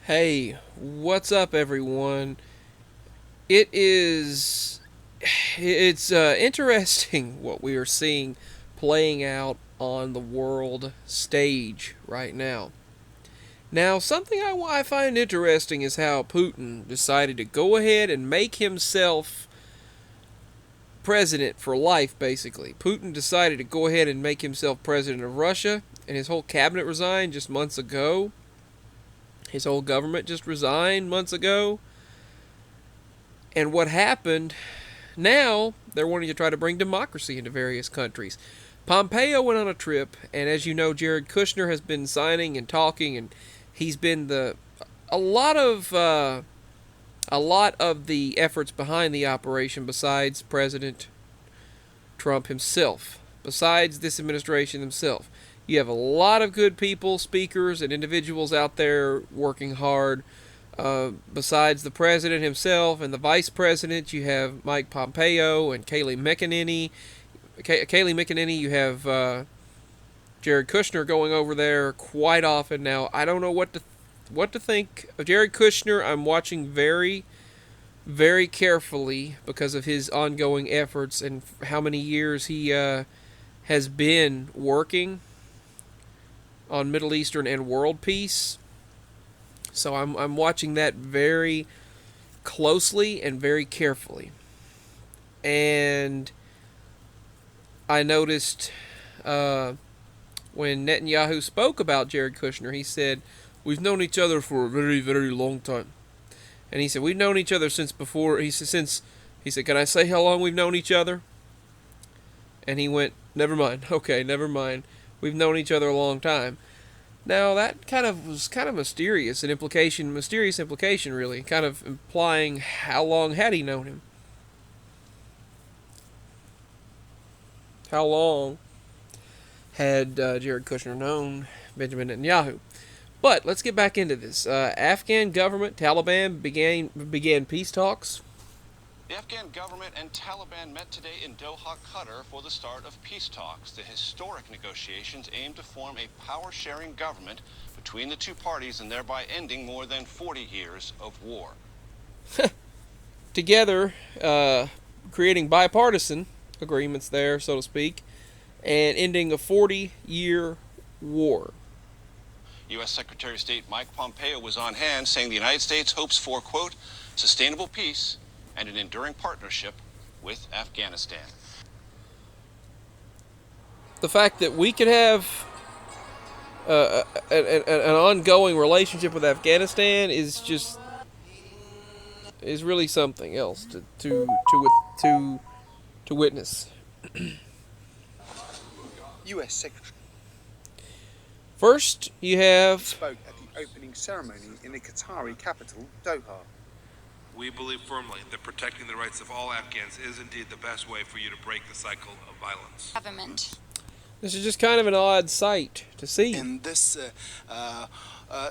Hey, what's up, everyone? It is. It's interesting what we are seeing playing out on the world stage right now. Now, something I find interesting is how Putin decided to go ahead and make himself president for life, basically. Putin decided to go ahead and make himself president of Russia, and his whole cabinet resigned just months ago. His whole government just resigned months ago. And what happened now, they're wanting to try to bring democracy into various countries. Pompeo went on a trip, and as you know, Jared Kushner has been signing and talking, and he's been a lot of the efforts behind the operation. Besides President Trump himself, besides this administration themselves, you have a lot of good people, speakers, and individuals out there working hard. Besides the president himself and the vice president, you have Mike Pompeo and Kayleigh McEnany. You have Jared Kushner going over there quite often now. I don't know what to think of Jared Kushner. I'm watching very, very carefully because of his ongoing efforts and how many years he has been working on Middle Eastern and world peace. So I'm watching that very closely and very carefully. And I noticed when Netanyahu spoke about Jared Kushner, he said, "We've known each other for a very, very long time." And he said, "We've known each other since before." He said, "Can I say how long we've known each other?" And he went, "Never mind. Okay, never mind. We've known each other a long time." Now that was kind of mysterious, mysterious implication, really, kind of implying how long had he known him? How long had Jared Kushner known Benjamin Netanyahu? But let's get back into this. Afghan government, Taliban began peace talks. The Afghan government and Taliban met today in Doha, Qatar for the start of peace talks. The historic negotiations aim to form a power-sharing government between the two parties and thereby ending more than 40 years of war. Together, creating bipartisan agreements there, so to speak, and ending a 40-year war. U.S. Secretary of State Mike Pompeo was on hand, saying the United States hopes for, quote, sustainable peace and an enduring partnership with Afghanistan. The fact that we could have an ongoing relationship with Afghanistan is really something else to witness. U.S. Secretary First, you have spoke at the opening ceremony in the Qatari capital, Doha. We believe firmly that protecting the rights of all Afghans is indeed the best way for you to break the cycle of violence. Government. This is just kind of an odd sight to see. In this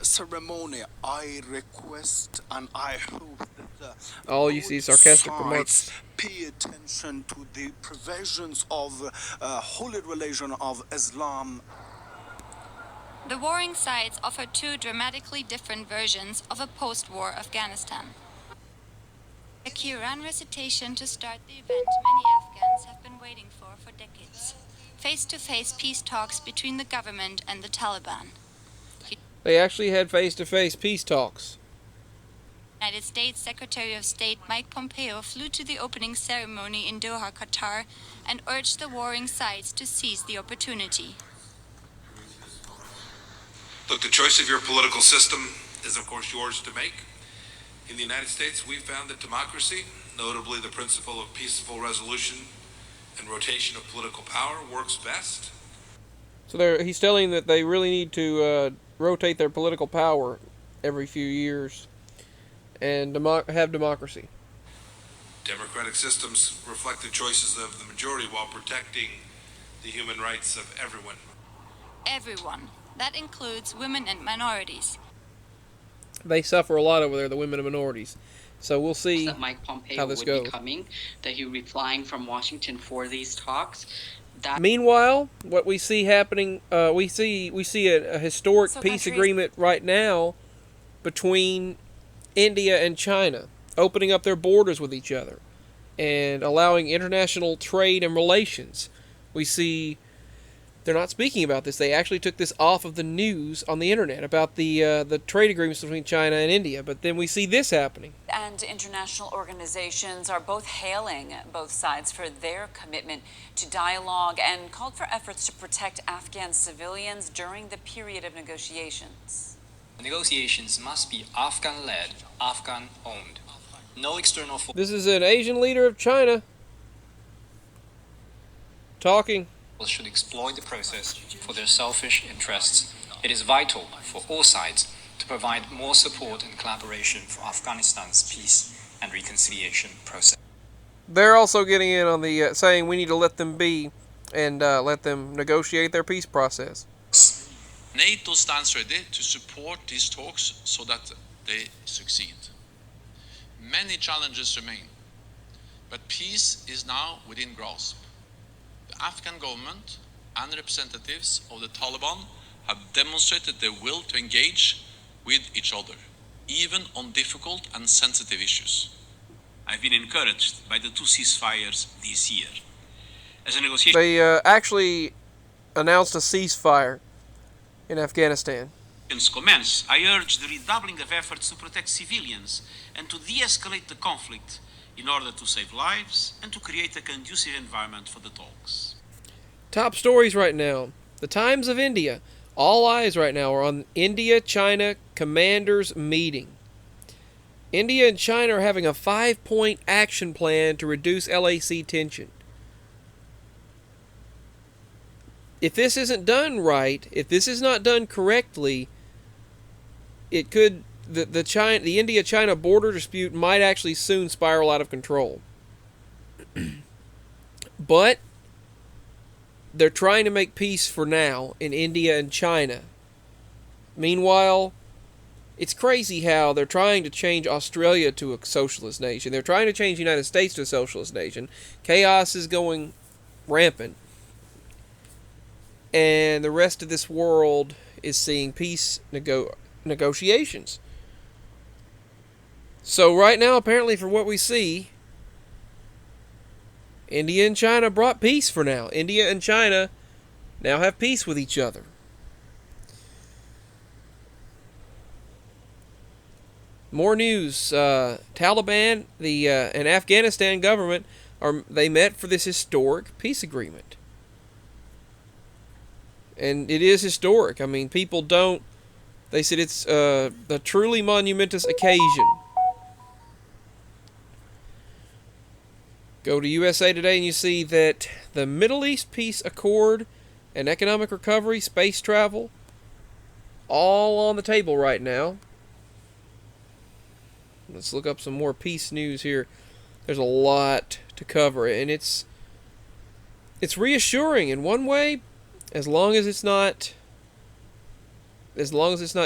ceremony, I request and I hope that all you see sarcastic remarks. Pay attention to the provisions of holy religion of Islam. The warring sides offer two dramatically different versions of a post-war Afghanistan. A Quran recitation to start the event many Afghans have been waiting for decades. Face-to-face peace talks between the government and the Taliban. They actually had face-to-face peace talks. United States Secretary of State Mike Pompeo flew to the opening ceremony in Doha, Qatar, and urged the warring sides to seize the opportunity. Look, the choice of your political system is, of course, yours to make. In the United States, we've found that democracy, notably the principle of peaceful resolution and rotation of political power, works best. So he's telling that they really need to rotate their political power every few years and have democracy. Democratic systems reflect the choices of the majority while protecting the human rights of everyone. Everyone. That includes women and minorities. They suffer a lot over there, the women and minorities. So we'll see that Mike Pompeo how this would goes. Be coming, that he would be flying from Washington for these talks. Meanwhile, what we see happening, we see a historic peace agreement right now between India and China, opening up their borders with each other and allowing international trade and relations. We see they're not speaking about this. They actually took this off of the news on the internet about the trade agreements between China and India. But then we see this happening. And international organizations are both hailing both sides for their commitment to dialogue and called for efforts to protect Afghan civilians during the period of negotiations. Negotiations must be Afghan-led, Afghan-owned. No external force. This is an Asian leader of China talking. Should exploit the process for their selfish interests. It is vital for all sides to provide more support and collaboration for Afghanistan's peace and reconciliation process. They're also getting in on the saying we need to let them be and let them negotiate their peace process. NATO stands ready to support these talks so that they succeed. Many challenges remain, but peace is now within grasp. The Afghan government and representatives of the Taliban have demonstrated their will to engage with each other, even on difficult and sensitive issues. I've been encouraged by the two ceasefires this year. As a negotiation, They actually announced a ceasefire in Afghanistan. commence, I urge the redoubling of efforts to protect civilians and to de-escalate the conflict in order to save lives and to create a conducive environment for the talks. Top stories right now. The Times of India. All eyes right now are on India-China commanders meeting. India and China are having a 5-point action plan to reduce LAC tension. If this isn't done right, if this is not done correctly, it could the India-China border dispute might actually soon spiral out of control. But they're trying to make peace for now in India and China. Meanwhile, it's crazy how they're trying to change Australia to a socialist nation. They're trying to change the United States to a socialist nation. Chaos is going rampant. And the rest of this world is seeing peace negotiations. So right now, apparently, for what we see, India and China brought peace for now. India and China now have peace with each other. More news. Taliban, and Afghanistan government they met for this historic peace agreement. And it is historic. I mean, people don't... They said it's a truly monumentous occasion. Go to USA Today and you see that the Middle East Peace Accord and economic recovery, space travel, all on the table right now. Let's look up some more peace news here. There's a lot to cover, and it's reassuring in one way, as long as it's not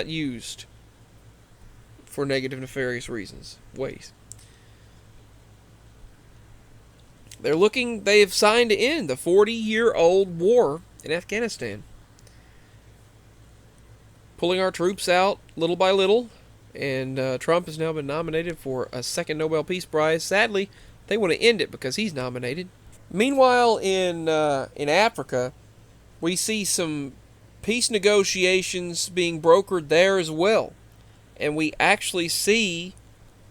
used for negative, nefarious ways. They have signed to end the 40-year-old war in Afghanistan. Pulling our troops out little by little, and Trump has now been nominated for a second Nobel Peace Prize. Sadly, they want to end it because he's nominated. Meanwhile, in Africa, we see some peace negotiations being brokered there as well. And we actually see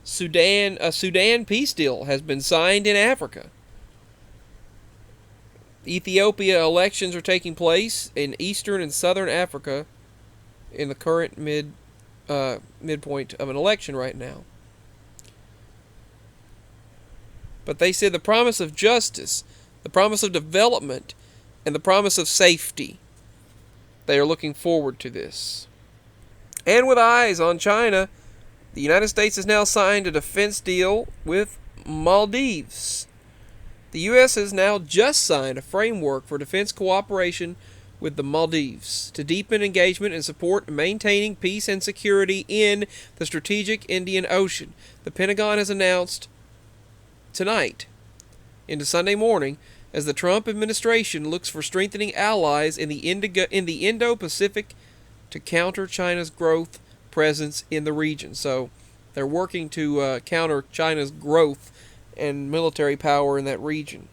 a Sudan peace deal has been signed in Africa. Ethiopia elections are taking place in eastern and southern Africa in the current midpoint of an election right now. But they said the promise of justice, the promise of development, and the promise of safety. They are looking forward to this. And with eyes on China, the United States has now signed a defense deal with Maldives. The U.S. has now just signed a framework for defense cooperation with the Maldives to deepen engagement and support maintaining peace and security in the strategic Indian Ocean. The Pentagon has announced tonight into Sunday morning as the Trump administration looks for strengthening allies in the Indo-Pacific to counter China's growth presence in the region. So they're working to counter China's growth and military power in that region.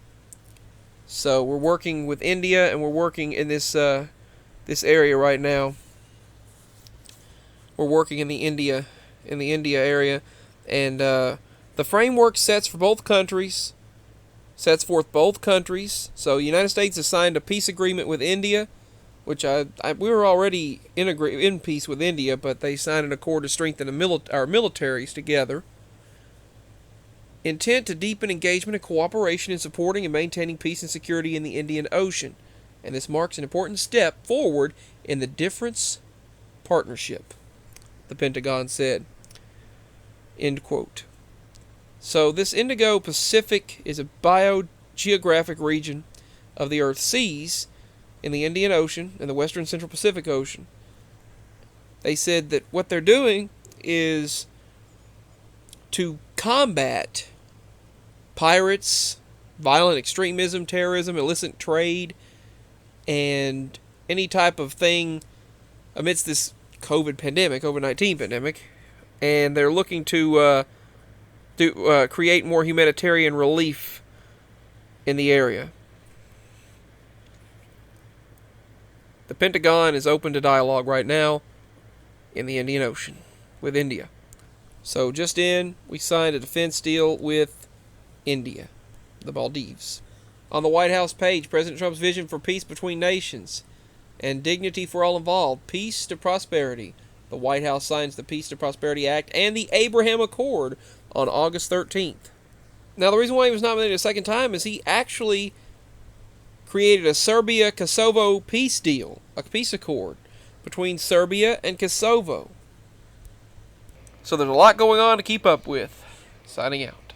So we're working with India, and we're working in this area right now. We're working in the India area, and the framework sets forth both countries. So the United States has signed a peace agreement with India, which we were already in peace with India, but they signed an accord to strengthen our militaries together. Intent to deepen engagement and cooperation in supporting and maintaining peace and security in the Indian Ocean. And this marks an important step forward in the Difference Partnership, the Pentagon said. End quote. So this Indo-Pacific is a biogeographic region of the Earth's seas in the Indian Ocean and the Western Central Pacific Ocean. They said that what they're doing is to combat pirates, violent extremism, terrorism, illicit trade, and any type of thing amidst this COVID-19 pandemic, and they're looking to create more humanitarian relief in the area. The Pentagon is open to dialogue right now in the Indian Ocean with India. So we signed a defense deal with India, the Maldives. On the White House page, President Trump's vision for peace between nations and dignity for all involved. Peace to prosperity. The White House signs the Peace to Prosperity Act and the Abraham Accord on August 13th. Now, the reason why he was nominated a second time is he actually created a Serbia-Kosovo peace deal, a peace accord between Serbia and Kosovo. So there's a lot going on to keep up with. Signing out.